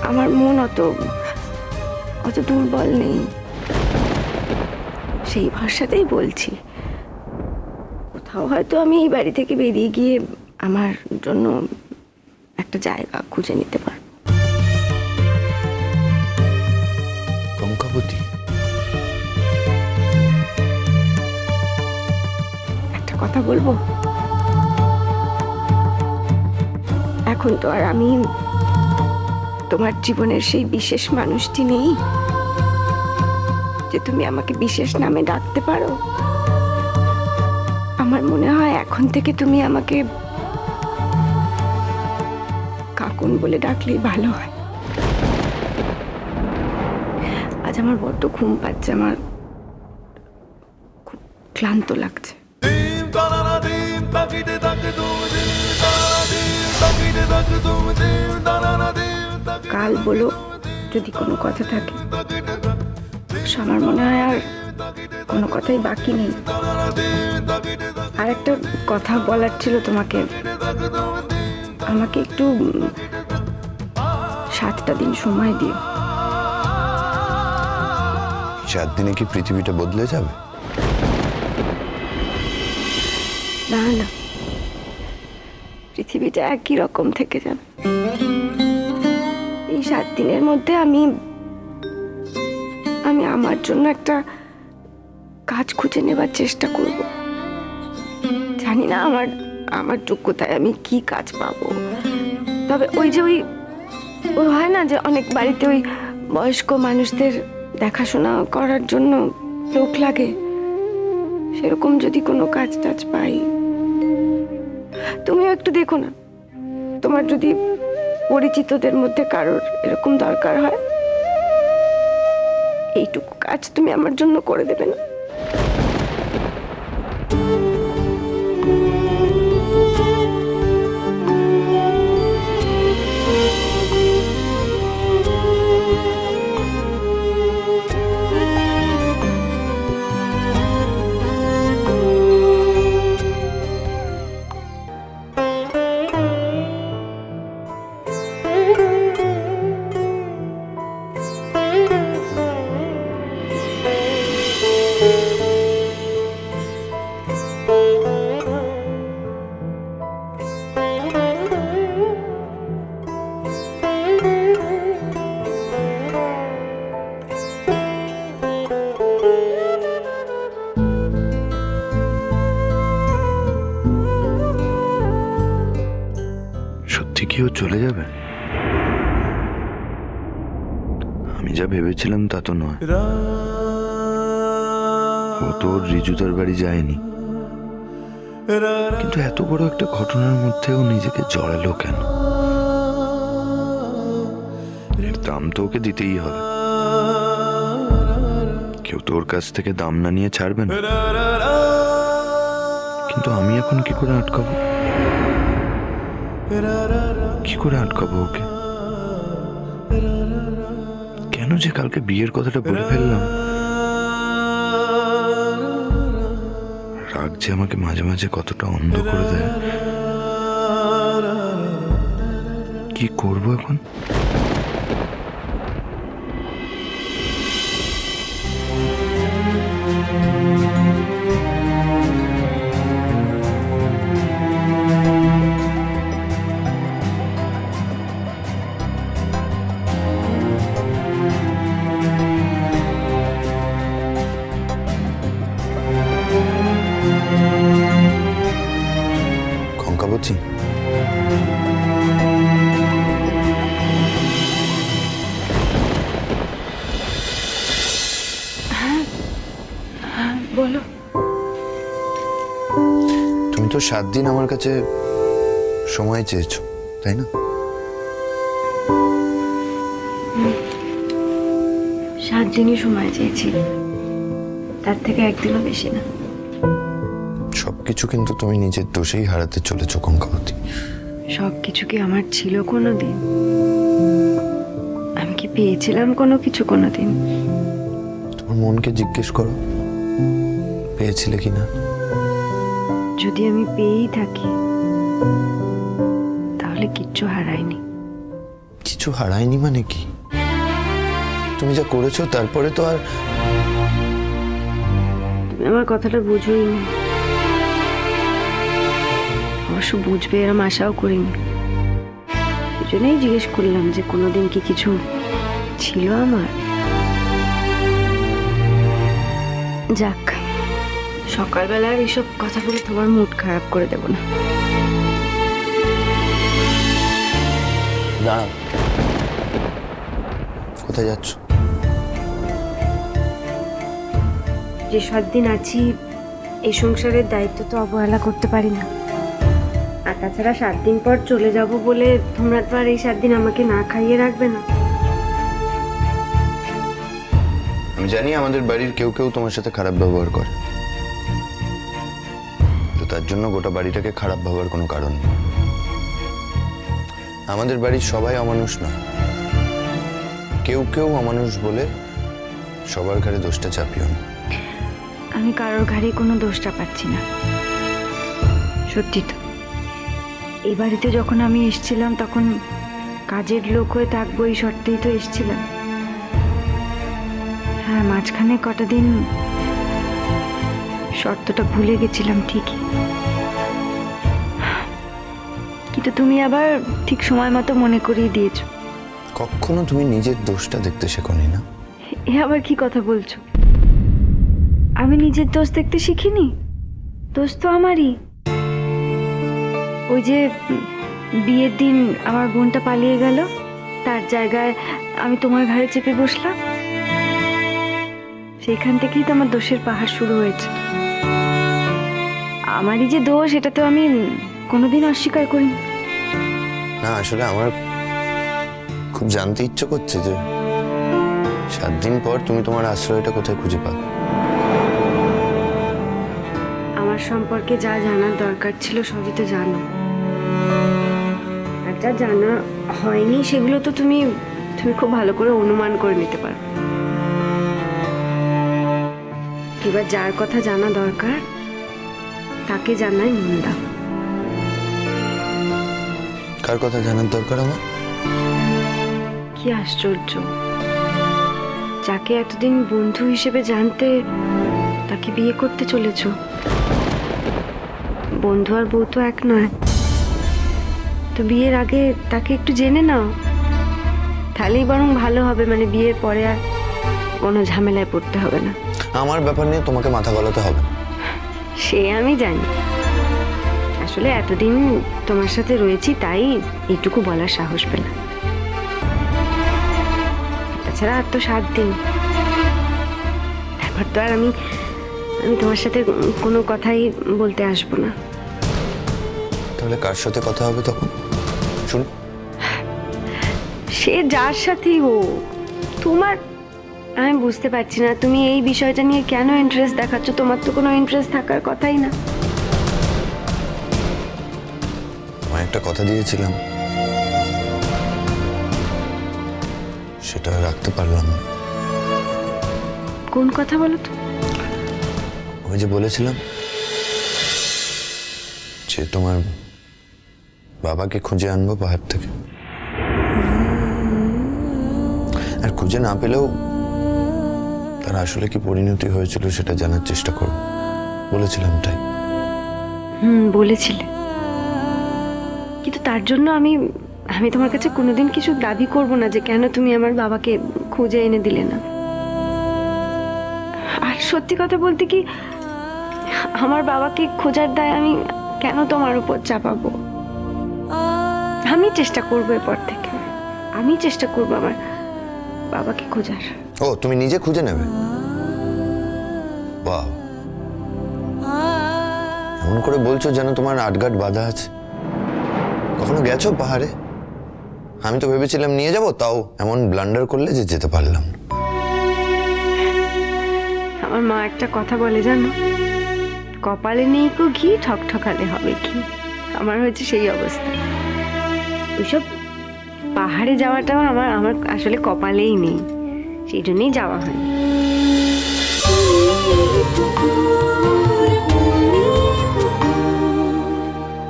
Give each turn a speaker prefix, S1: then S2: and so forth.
S1: আমার মন অত অত দুর্বল নেই, সেই ভরসাতেই বলছি। কোথাও হয়তো আমি এই বাড়ি থেকে বেরিয়ে গিয়ে আমার জন্য একটা জায়গা খুঁজে নিতে পারবো।
S2: কঙ্কাবতী,
S1: একটা কথা বলবো? এখন তো আর আমি তোমার জীবনের সেই বিশেষ মানুষটি নেই যে তুমি আমাকে বিশেষ নামে ডাকতে পারো। আমার মনে হয় এখন থেকে তুমি আমাকে কাকুন বলে ডাকলেই ভালো হয়। আজ আমার বড্ড ঘুম পাচ্ছে, আমার খুব ক্লান্ত লাগছে। কাল বলো যদি কোনো কথা থাকে। আমার মনে হয় আর কোনো কথাই বাকি নেই। আর একটা কথা বলার ছিল তোমাকে। আমাকে একটু 7টা দিন সময় দিও।
S2: 7 দিনে কি পৃথিবীটা বদলে যাবে?
S1: না না, পৃথিবীটা একই রকম থেকে যাবে। এই 7 দিনের মধ্যে আমি আমার জন্য একটা কাজ খুঁজে নেবার চেষ্টা করব। জানি না আমার যোগ্যতায় আমি কি কাজ পাবো, তবে ওই যে ওই হয় না যে অনেক বাড়িতে ওই বয়স্ক মানুষদের দেখাশোনা করার জন্য লোক লাগে, সেরকম যদি কোনো কাজ টাজ পাই। তুমিও একটু দেখো না, তোমার যদি পরিচিতদের মধ্যে কারোর এরকম দরকার হয়, এইটুকু কাজ তুমি আমার জন্য করে দেবে না?
S2: সত্যি কি ও চলে যাবে? আমি যা ভেবেছিলাম তা তো নয়। ও তো ওর রিজুদার বাড়ি যায়নি, কিন্তু এত বড় একটা ঘটনার মধ্যেও নিজেকে জড়ালো কেন? এর দাম তো ওকে দিতেই হবে। কেউ তো ওর কাছ থেকে দাম না নিয়ে ছাড়বে না। কিন্তু আমি এখন কি করে আটকাবো? কি করে আটকাবো ওকে? কেন যে কালকে বিয়ের কথাটা বলে ফেললাম? রাগ যে আমাকে মাঝে মাঝে কতটা অন্ধ করে দেয়। কি করবো এখন? কঙ্কাবতী,
S1: বলো।
S2: তুমি তো 7 দিন আমার কাছে সময় চেয়েছো, তাই না?
S1: 7 দিনই সময় চেয়েছি, তার থেকে একদিনও বেশি না।
S2: সবকিছু কিন্তু তুমি নিজের দোষেই হারাতে চলেছো কঙ্কাবতী।
S1: সবকিছু কি আমার ছিল কোনোদিন? আমি কি পেয়েছিলাম কোনো কিছু কোনোদিন?
S2: তোমার মনকে জিজ্ঞেস করো, পেয়েছিলে কিনা।
S1: যদি আমি পেয়েই থাকি, তাহলে কিচ্ছু হারাইনি।
S2: কিছু হারায়নি মানে কি? তুমি যা করেছো তারপরে তো আর
S1: তুমি আমার কথাটা বুঝোই নি। অবশ্য বুঝবে এরম আশাও করিনি। এই জন্যই জিজ্ঞেস করলাম যে কোনোদিন কি কিছু ছিল আমার। যাক, সকালবেলা আর এইসব কথা বলে তোমার মুড খারাপ করে দেব না।
S2: দাঁড়াও, কোথায় যাচ্ছ?
S1: যে সদ্দিন আছি এই সংসারের দায়িত্ব তো অবহেলা করতে পারি না। আর তাছাড়া 7 দিন পর চলে যাব বলে তোমরা তো আর এই 7 দিন আমাকে না খাইয়ে রাখবে না।
S2: আমি জানি আমাদের বাড়ির কেউ কেউ তোমার সাথে খারাপ ব্যবহার করে, তো তার জন্য গোটা বাড়িটাকে খারাপ ভাবার কোনো কারণ নেই। আমাদের বাড়ির সবাই অমানুষ না, কেউ কেউ অমানুষ বলে সবার ঘাড়ে দোষটা চাপিও না।
S1: আমি কারোর ঘাড়ে কোনো দোষটা পাচ্ছি না। সত্যি তো, এই বাড়িতে যখন আমি এসেছিলাম তখন কাজের লোক হয়ে থাকবো এই শর্তেই তো এসেছিলাম। হ্যাঁ, মাঝখানে কটা দিন শর্তটা ভুলে গেছিলাম ঠিকই, কিন্তু তুমি আবার ঠিক সময় মতো মনে করিয়ে দিয়েছো।
S2: কখনো তুমি নিজের দোষটা দেখতে শেখোনি না?
S1: এ আবার কি কথা বলছো? আমি নিজের দোষ দেখতে শিখিনি। দোষ তো আমারই। ওই যে বিয়ের দিন আমার বোনটা পালিয়ে গেল, তার জায়গায় আমি তোমার ঘাড়ে চেপে বসলাম। সেইখান থেকেই তো আমার দোষের পাহাড় শুরু হয়েছে। আমারই যে দোষ এটা তো আমি কোনোদিন অস্বীকার করিনি।
S2: না, আসলে আমার খুব জানতে ইচ্ছে করছে যে 7 দিন পর তুমি তোমার আশ্রয়টা কোথায় খুঁজে পাবে।
S1: আমার সম্পর্কে যা জানার দরকার ছিল সবই তো জানো, আর যা জানা হয়নি সেগুলো তো তুমি খুব ভালো করে অনুমান করে নিতে পারো। এবার যার কথা জানা দরকার তাকে জানাই মন দাও।
S2: কার কথা জানার দরকার আমার?
S1: কি আশ্চর্য, যাকে এতদিন বন্ধু হিসেবে জানতে তাকে বিয়ে করতে চলেছো। বন্ধু আর বউ তো এক নয়, তো বিয়ের আগে তাকে একটু জেনে নাও, তাহলেই বরং ভালো হবে। মানে বিয়ের পরে আর কোনো ঝামেলায় পড়তে হবে না।
S2: আমার ব্যাপার নিয়ে তোমাকে মাথা গলাতে হবে না।
S1: সে আমি জানি, আসলে এতদিন তোমার সাথে রয়েছি তাই এইটুকু বলার সাহস পেলাম। তাছাড়া আর তো 7 দিন, তারপর তো আর আমি তোমার সাথে কোনো কথাই বলতে আসবো না।
S2: তাহলে কার সাথে কথা হবে তখন শুনি?
S1: সে যার সাথেই হোক। তোমার, আমি বুঝতে পারছি না তুমি এই বিষয়টা নিয়ে কেন ইন্টারেস্ট দেখাচ্ছ। তোমার তো কোনো ইন্টারেস্ট থাকার কথাই না।
S2: আমি একটা কথা দিয়েছিলাম, সেটা রাখতে পারলাম না।
S1: কোন কথা বলো তো?
S2: ওই যে বলেছিলাম যে তোমার বাবাকে খুঁজে আনবো পাহাড় থেকে, আর খুঁজে না পেলেও তার আসলে কি পরিণতি হয়েছিল সেটা জানার চেষ্টা করব বলেছিলাম, তাই?
S1: বলেছিলে, কিন্তু তার জন্য আমি তোমার কাছে কোনোদিন কিছু দাবি করব না যে কেন তুমি আমার বাবাকে খুঁজে এনে দিলে না। আর সত্যি কথা বলতে কি, আমার বাবাকে খোঁজার দায় আমি কেন তোমার উপর চাপাবো? আমি চেষ্টা করবো এরপর থেকে, আমি চেষ্টা করবো আমার বাবাকে খোঁজার।
S2: ও, তুমি নিজে খুঁজে নেবে? বাহ, এমন করে বলছো যেন তোমার আটঘাট বাঁধা আছে। কখনো গেছো পাহাড়ে? আমি তো ভেবেছিলাম নিয়ে যাব, তাও এমন ব্লান্ডার করলে যে যেতে পারলাম না।
S1: আমার মা একটা কথা বলে জানো, কপালে নেই কো ঘি, ঠকঠকালে হবে কি। আমার হয়েছে সেই অবস্থা। ওইসব পাহাড়ে যাওয়াটা আমার আসলে কপালেই নেই, সেই জন্যই যাওয়া হয়নি।